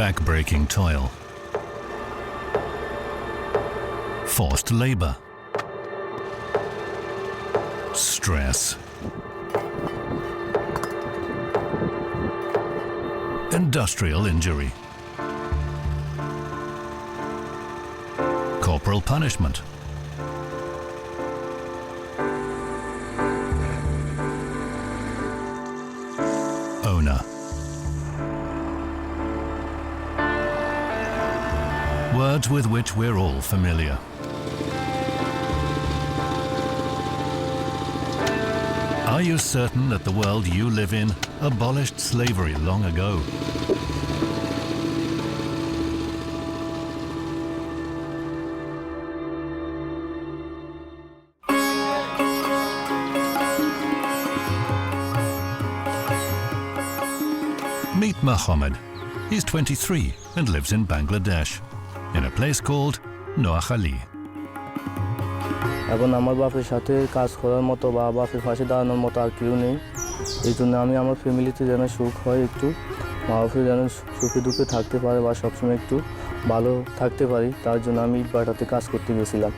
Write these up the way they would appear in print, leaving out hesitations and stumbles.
Back-breaking toil, forced labor, stress, industrial injury, corporal punishment, owner. Words with which we're all familiar. Are you certain that the world you live in abolished slavery long ago? Meet Mohammed. He's 23 and lives in Bangladesh, in a place called Noakhali. এখন আমার বাপের সাথে কাজ করার মতো বা বাপের পাশে দাঁড়ানোর মতো আর কেউ নেই। এই জন্য আমি আমার ফ্যামিলিতে যেন সুখ হয়, একটু মা বাপের যেন সুখে দুঃখে থাকতে পারে বা সবসময় একটু ভালো থাকতে পারি, তার জন্য আমি ইটভাটাতে কাজ করতে গেছিলাম।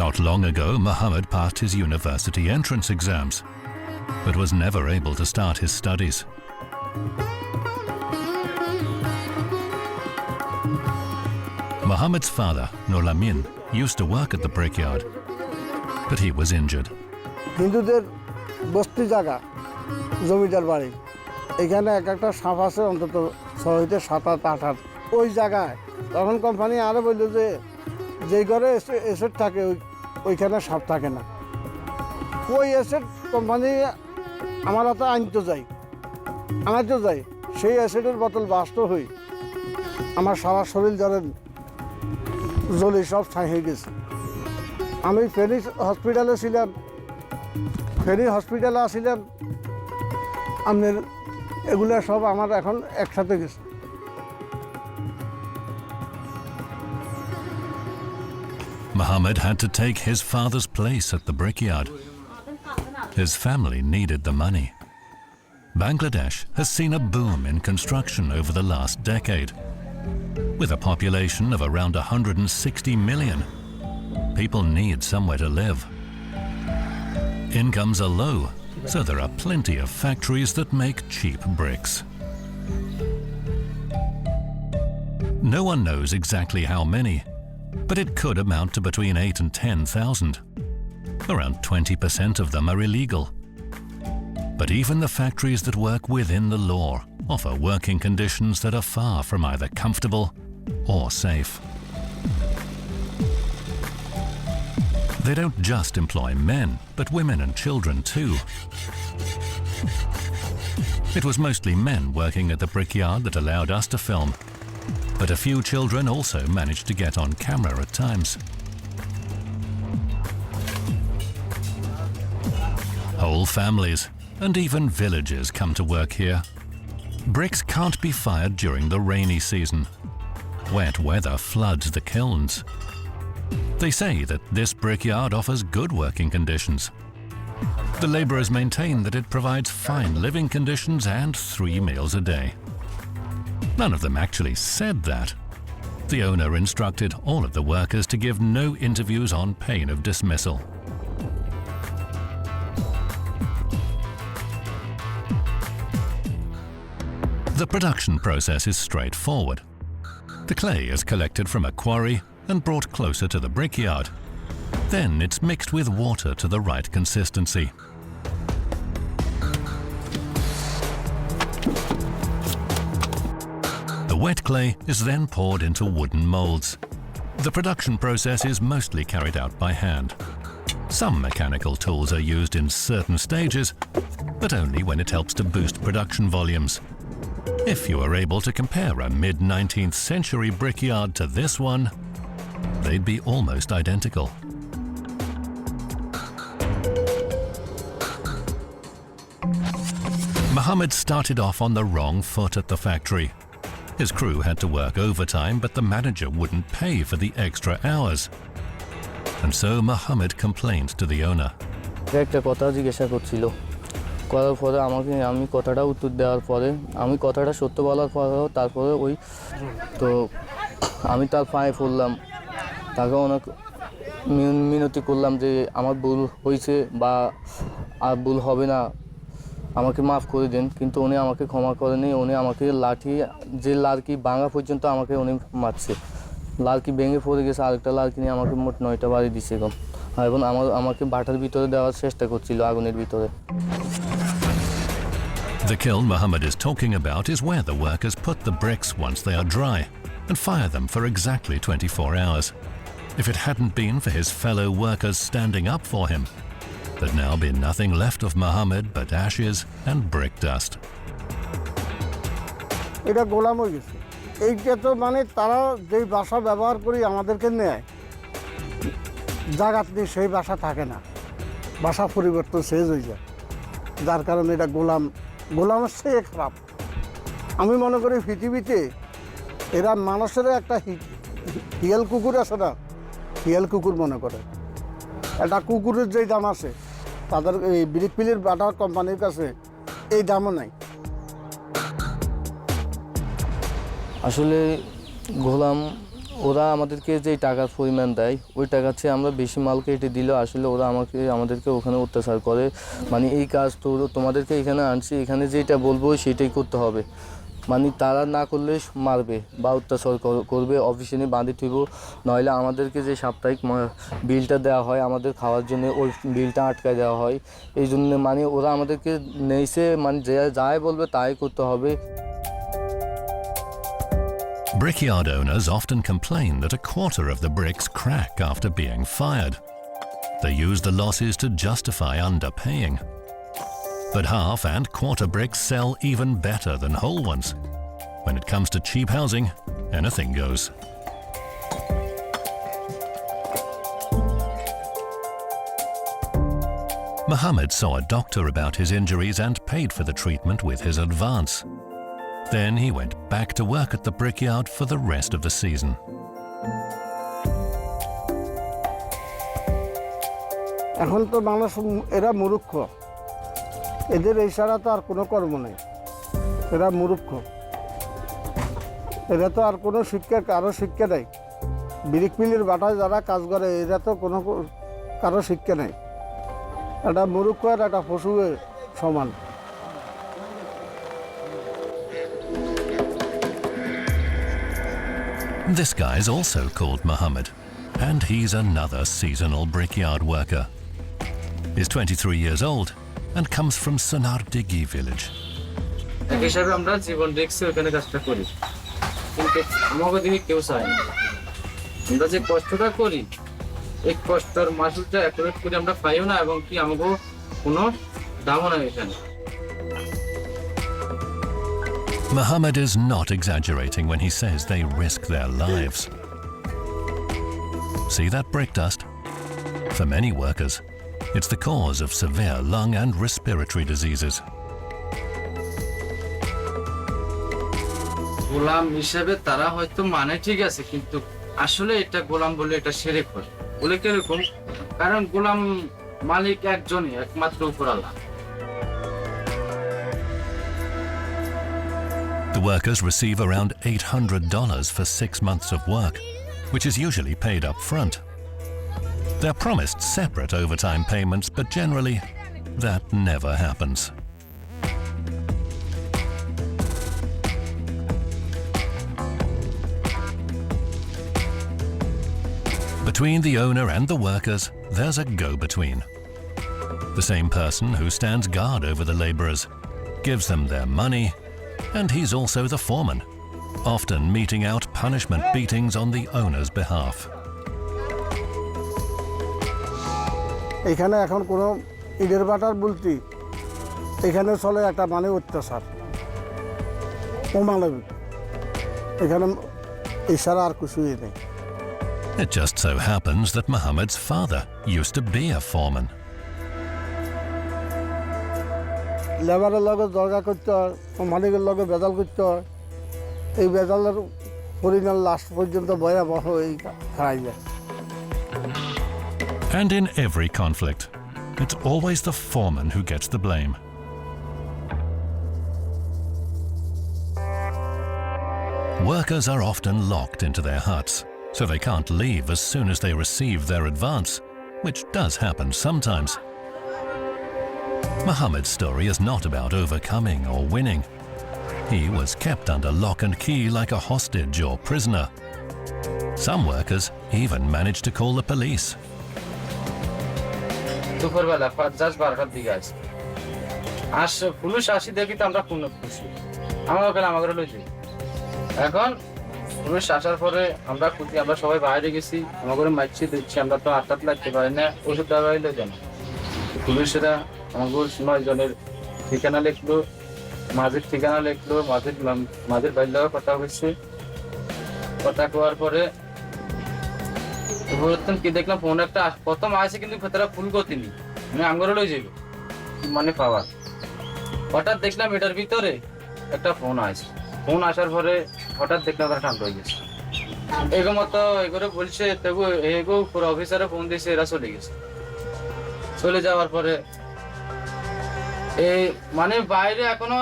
Not long ago, Mohammed passed his university entrance exams, but was never able to start his studies. Mohammed's father, Nurlamin, used to work at the brickyard, but he was injured. হিন্দুদের বস্তি জায়গা, জমিদার বাড়ি, এখানে একটা সাপ আছে অন্তত 6 হইতে 7 8 8। ওই জায়গায় তখন কোম্পানি আরও বলল যে যেই ঘরে এসেট থাকে ওইখানে সাপ থাকে না। ওই এসেট কোম্পানি আমার হাতে আনতে যাই, সেই অ্যাসিডের বোতল বাস্ত হই আমার সারা শরীর ধরেন জ্বলে সব ছাই হয়ে গেছে। আমি ফেনী হসপিটালে আসছিলাম, আপনার এগুলো সব আমার এখন একসাথে গেছে। Mohammed had to take his father's place at the brickyard. His family needed the money. Bangladesh has seen a boom in construction over the last decade. With a population of around 160 million, people need somewhere to live. Incomes are low, so there are plenty of factories that make cheap bricks. No one knows exactly how many, but it could amount to between 8 and 10,000. Around 20% of them are illegal. But even the factories that work within the law offer working conditions that are far from either comfortable or safe. They don't just employ men, but women and children too. It was mostly men working at the brickyard that allowed us to film, but a few children also managed to get on camera at times. Whole families and even villages come to work here. Bricks can't be fired during the rainy season. Wet weather floods the kilns. They say that this brickyard offers good working conditions. The labourers maintain that it provides fine living conditions and 3 meals a day. None of them actually said that. The owner instructed all of the workers to give no interviews on pain of dismissal. The production process is straightforward. The clay is collected from a quarry and brought closer to the brickyard. Then it's mixed with water to the right consistency. The wet clay is then poured into wooden molds. The production process is mostly carried out by hand. Some mechanical tools are used in certain stages, but only when it helps to boost production volumes. If you are able to compare a mid-19th century brickyard to this one, they'd be almost identical. Mohammed started off on the wrong foot at the factory. His crew had to work overtime, but the manager wouldn't pay for the extra hours. And so Mohammed complained to the owner. একটা কথা জিজ্ঞাসা করছিল করার পরে আমি কথাটা উত্তর দেওয়ার পরে আমি কথাটা সত্য বলার পরেও তারপরে তো আমি তার পায়ে পড়লাম, তাকে অনেক মিনতি করলাম যে আমার ভুল হয়েছে বা আর ভুল হবে না, আমাকে মাফ করে দিন। কিন্তু উনি আমাকে ক্ষমা করেনি। উনি আমাকে লাড়কি ভাঙা পর্যন্ত আমাকে উনি মারছে। লাড়কি ভেঙে পড়ে গেছে, আরেকটা লাড়কি নিয়ে আমাকে মোট 9টা বাড়ি দিচ্ছে এবং আমাকে বাটার ভিতরে দেওয়ার চেষ্টা করছিল, আগুনের ভিতরে। The kiln Mohammed is talking about is where the workers put the bricks once they are dry and fire them for exactly 24 hours. If it hadn't been for his fellow workers standing up for him, there'd now be nothing left of Mohammed but ashes and brick dust. এটা গোলাম হয়ে গেছে। এইটা তো মানে তারা যেই ভাষা ব্যবহার করি আমাদেরকে নেয়, জায়গাত নিয়ে সেই ভাষা থাকে না, ভাষা পরিবর্তন শেষ হয়ে যায়, যার কারণে এটা গোলামের চেয়ে খারাপ। আমি মনে করি পৃথিবীতে এরা মানুষের একটা হিয়াল কুকুর আছে না, হিয়াল কুকুর মনে করে। একটা কুকুরের যেই দাম আছে তাদের এই ব্রিকপিলির বাটার কোম্পানির কাছে এই দামও নাই। আসলে গোলাম ওরা আমাদেরকে যে টাকার পরিমাণ দেয় ওই টাকার চেয়ে আমরা বেশি মাল কেটে দিলেও আসলে ওরা আমাদেরকে ওখানে অত্যাচার করে। মানে এই কাজ তো তোমাদেরকে এখানে আনছি, এখানে যেটা বলবো সেটাই করতে হবে। মানে তারা না করলে মারবে বা অত্যাচার করবে, অফিসে নিয়ে বাঁধে থইব, নইলে আমাদেরকে যে সাপ্তাহিক বিলটা দেওয়া হয় আমাদের খাওয়ার জন্য ওই বিলটা আটকায় দেওয়া হয়। এই জন্য মানে ওরা আমাদেরকে নেইছে, মানে যাই বলবে তাই করতে হবে। Brickyard owners often complain that a quarter of the bricks crack after being fired. They use the losses to justify underpaying. But half and quarter bricks sell even better than whole ones. When it comes to cheap housing, anything goes. Mohammed saw a doctor about his injuries and paid for the treatment with his advance. Then he went back to work at the brickyard for the rest of the season. এখন তো মানুষ এরা মূর্খ, এদের এই ছাড়া তো আর কোনো কর্ম নেই। এরা মূর্খ, এরা তো আর কোনো কারো শিক্ষা নেই। ব্রিকপিলির বাটায় যারা কাজ করে এরা তো কারো শিক্ষা নেই। একটা মূর্খ আর একটা পশুর সমান। This guy is also called Mohammed, and he's another seasonal brickyard worker. He's 23 years old and comes from Sonardigi village. এক হিসাবে আমরা জীবন রিস্কে ওখানে কাজটা করি, কিন্তু আমাকে দিকে কেউ চায় না। আমরা যে কষ্টটা করি এই কষ্টের মাসুলটা অ্যাকুরেট করে আমরা পাইও না, এবং কি আমাকে কোনো দামও নাই এখানে। Mohammed is not exaggerating when he says they risk their lives. See that brick dust? For many workers, it's the cause of severe lung and respiratory diseases. গোলাম হিসেবে তারা হয়তো মানে ঠিক আছে, কিন্তু আসলে এটা গোলাম বলে এটা শিরক হয়। বলে কিরকম? কারণ গোলাম মালিক একজনই, একমাত্র উপরওয়ালা। The workers receive around $800 for 6 months of work, which is usually paid up front. They're promised separate overtime payments, but generally, that never happens. Between the owner and the workers, there's a go-between. The same person who stands guard over the laborers, gives them their money, and he's also the foreman, often meting out punishment beatings on the owner's behalf. এখানে এখন কোনো ইটের butter বলতে এখানে চলে একটা মানে অত্যাচার, অমানবিক। এখানে এছাড়া আর কিছুই নেই। It just so happens that Mohammed's father used to be a foreman. লেবারের লগে দরকার করতে হয়, মালিকের লগে বেজাল করতে হয়। এই বেজালের পরিণাম লাস্ট পর্যন্ত ভয়াবহ এই খাই যায়। And in every conflict, it's always the foreman who gets the blame. Workers are often locked into their huts, so they can't leave as soon as they receive their advance, which does happen sometimes. Mohammed's story is not about overcoming or winning. He was kept under lock and key like a hostage or prisoner. Some workers even managed to call the police. দুপুরবেলা just 12টার দিকে আসে police আসি দেখি তো আমরা পূর্ণ খুশি আমাকে লই যাই এখন পুলিশ আসার পরে আমরা সবাই বাইরে গেছি আমাকে মাইছি দিচ্ছি আমরা তো আটটাত লাগতে পারি না ওষুধ দাবাইলে যেন পুলিশেরা আমাকে 9 জনের ঠিকানা লিখলো মাঝের ঠিকানা লিখলো মাঝের বাইরে কথা হয়েছে কথা কোয়ার পরে কি দেখলাম ফোন একটা প্রথম আসে কিন্তু ভেতরে ফুল গতিনি আমি আঙ্গুরে লই যাইব মানে পাওয়ার হঠাৎ দেখলাম এটার ভিতরে একটা ফোন আসে ফোন আসার পরে হঠাৎ দেখলাম তারা ঠান্ডা হয়ে গেছে এগো মতো এগুলো বলছে তবু এগো পুরো অফিসারে ফোন দিয়েছে এরা চলে গেছে চলে যাওয়ার পরে এই মানে বাইরে এখনো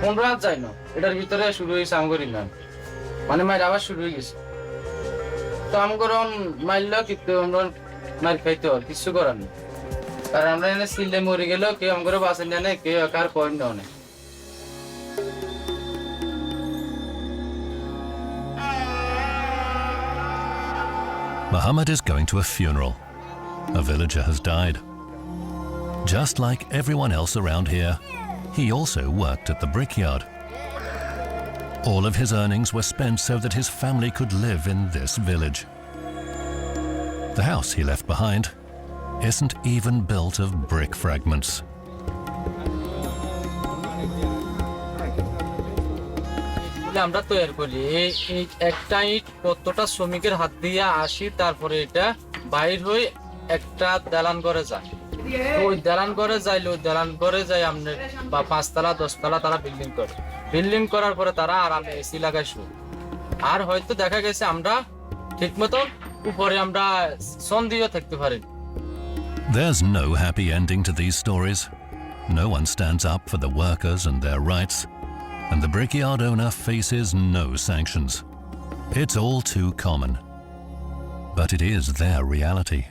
15 রাত যায় না এটার ভিতরে শুরু হয়েছে আমগরি না মানে মায়ের আবার শুরু হয়ে গেছে তো আমগর মাইল কিন্তু আমরা মার খাইতে আর কিছু করার নেই কারণ আমরা এনে সিলে মরে গেলেও কেউ আমগরে বাঁচেন জানে কেউ কার পয়েন্ট নেই Mohammed is going to a funeral. A villager has died. Just like everyone else around here, he also worked at the brickyard. All of his earnings were spent so that his family could live in this village. The house he left behind isn't even built of brick fragments. আমরা তৈরি করি এই একটা ইট কতটা শ্রমিকের হাত দিয়ে আসি তারপরে এটা বাইর হয়ে একটা দালান করে যায় ওই দালান করে যাই আমরা বা 5 তলা 10 তলা তারা বিল্ডিং করার পরে তারা আরামে এসি লাগাই শুরু আর হয়তো দেখা গেছে আমরা ঠিকমতো উপরে আমরা সন্ধিও থাকতে পারি There's no happy ending to these stories. No one stands up for the workers and their rights, and the brickyard owner faces no sanctions. It's all too common, but it is their reality.